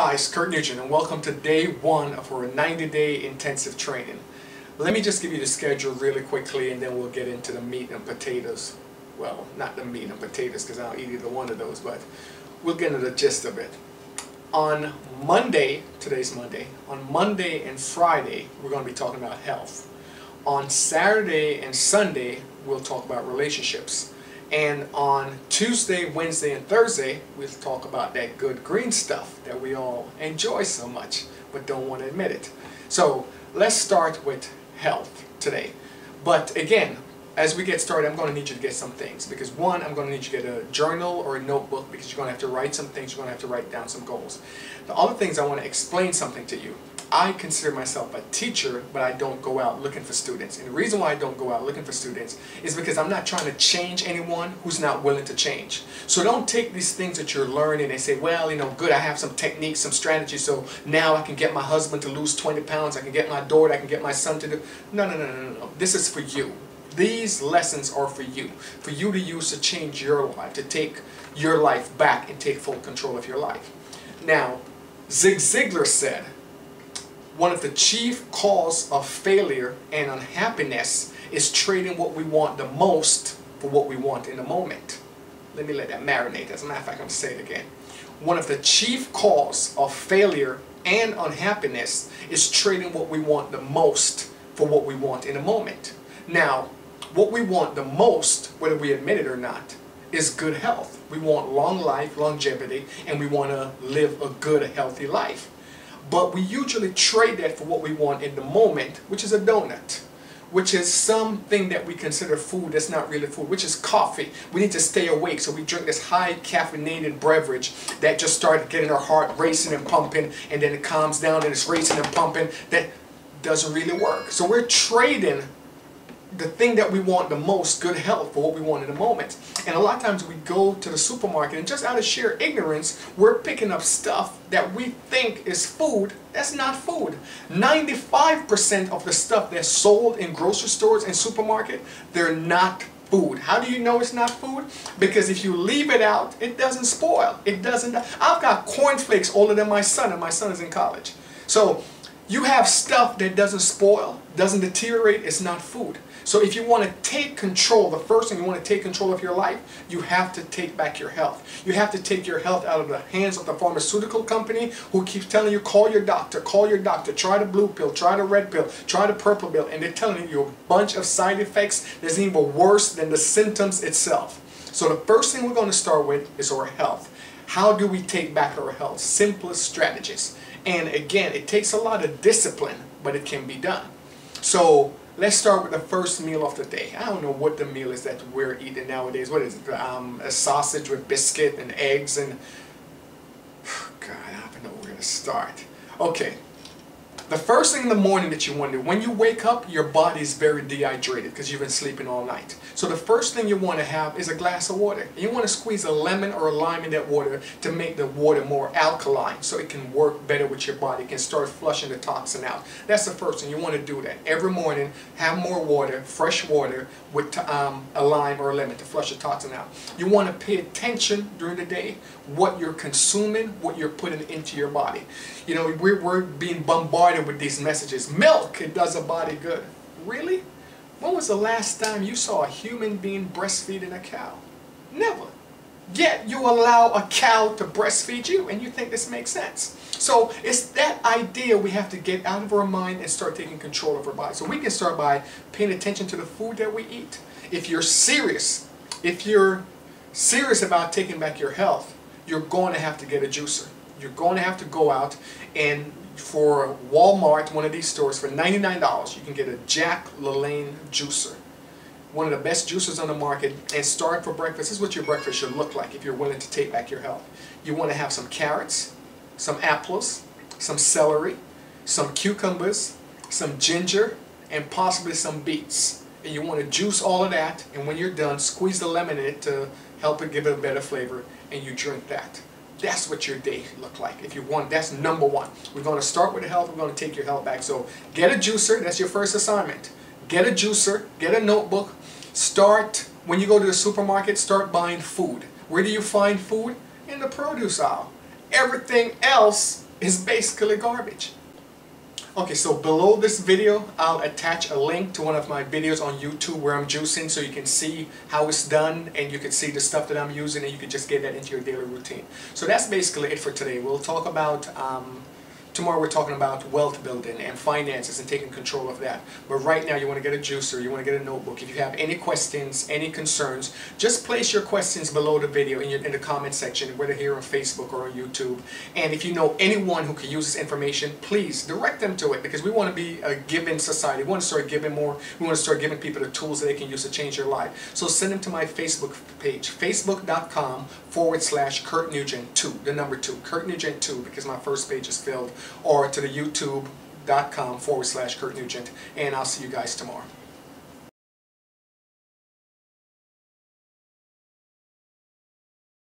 Hi, it's Kirk Nugent and welcome to day one of our 90-day intensive training. Let me just give you the schedule really quickly and then we'll get into the meat and potatoes. Well, not the meat and potatoes because I don't eat either one of those, but we'll get into the gist of it. On Monday, today's Monday, on Monday and Friday we're going to be talking about health. On Saturday and Sunday we'll talk about relationships. And on Tuesday, Wednesday, and Thursday, we'll talk about that good green stuff that we all enjoy so much, but don't want to admit it. So let's start with health today. But again, as we get started, I'm going to need you to get some things. Because one, I'm going to need you to get a journal or a notebook because you're going to have to write some things, you're going to have to write down some goals. The other things, I want to explain something to you. I consider myself a teacher, but I don't go out looking for students. And the reason why I don't go out looking for students is because I'm not trying to change anyone who's not willing to change. So don't take these things that you're learning and say, well, you know, good, I have some techniques, some strategies, so now I can get my husband to lose 20 pounds, I can get my daughter, I can get my son to do... No. This is for you. These lessons are for you to use to change your life, to take your life back and take full control of your life. Now, Zig Ziglar said, one of the chief causes of failure and unhappiness is trading what we want the most for what we want in the moment. Let me let that marinate. As a matter of fact, I'm going to say it again. One of the chief causes of failure and unhappiness is trading what we want the most for what we want in the moment. Now, what we want the most, whether we admit it or not, is good health. We want long life, longevity, and we want to live a good, healthy life. But we usually trade that for what we want in the moment, which is a donut, which is something that we consider food that's not really food, which is coffee. We need to stay awake, so we drink this high caffeinated beverage that just started getting our heart racing and pumping, and then it calms down and it's racing and pumping. That doesn't really work. So we're trading the thing that we want the most, good health, for what we want in the moment. And a lot of times we go to the supermarket and just out of sheer ignorance, we're picking up stuff that we think is food that's not food. 95% of the stuff that's sold in grocery stores and supermarket, they're not food. How do you know it's not food? Because if you leave it out, it doesn't spoil. It doesn't. I've got cornflakes older than my son, and my son is in college. So you have stuff that doesn't spoil, doesn't deteriorate, it's not food. So if you want to take control, the first thing you want to take control of your life, you have to take back your health. You have to take your health out of the hands of the pharmaceutical company who keeps telling you, call your doctor, try the blue pill, try the red pill, try the purple pill, and they're telling you a bunch of side effects that's even worse than the symptoms itself. So the first thing we're going to start with is our health. How do we take back our health? Simplest strategies. And again, it takes a lot of discipline, but it can be done. So let's start with the first meal of the day. I don't know what the meal is that we're eating nowadays. What is it? A sausage with biscuit and eggs and... God, I don't even know where we're going to start. Okay. The first thing in the morning that you want to do, when you wake up, your body is very dehydrated because you've been sleeping all night. So the first thing you want to have is a glass of water. You want to squeeze a lemon or a lime in that water to make the water more alkaline so it can work better with your body. It can start flushing the toxin out. That's the first thing. You want to do that. Every morning, have more water, fresh water, with a lime or a lemon to flush the toxin out. You want to pay attention during the day what you're consuming, what you're putting into your body. You know, we're being bombarded with these messages. Milk, it does a body good. Really? When was the last time you saw a human being breastfeeding a cow? Never. Yet you allow a cow to breastfeed you and you think this makes sense. So it's that idea we have to get out of our mind and start taking control of our body. So we can start by paying attention to the food that we eat. If you're serious about taking back your health, you're going to have to get a juicer. You're going to have to go out and for Walmart, one of these stores, for $99, you can get a Jack LaLanne juicer. One of the best juicers on the market, and start for breakfast. This is what your breakfast should look like if you're willing to take back your health. You want to have some carrots, some apples, some celery, some cucumbers, some ginger, and possibly some beets. And you want to juice all of that, and when you're done, squeeze the lemon in it to help it give it a better flavor, and you drink that. That's what your day look like. If you want, that's number one. We're going to start with the health. We're going to take your health back. So get a juicer. That's your first assignment. Get a juicer. Get a notebook. Start, when you go to the supermarket, start buying food. Where do you find food? In the produce aisle. Everything else is basically garbage. Okay, so below this video, I'll attach a link to one of my videos on YouTube where I'm juicing, so you can see how it's done and you can see the stuff that I'm using, and you can just get that into your daily routine. So that's basically it for today. We'll talk about tomorrow we're talking about wealth building and finances and taking control of that. But right now you want to get a juicer, you want to get a notebook. If you have any questions, any concerns, just place your questions below the video in the comment section, whether here on Facebook or on YouTube. And if you know anyone who can use this information, please direct them to it, because we want to be a giving society. We want to start giving more. We want to start giving people the tools that they can use to change their life. So send them to my Facebook page, facebook.com/Kirk Nugent 2, the number 2, Kirk Nugent 2, because my first page is filled, or to the youtube.com/Kirk Nugent, and I'll see you guys tomorrow.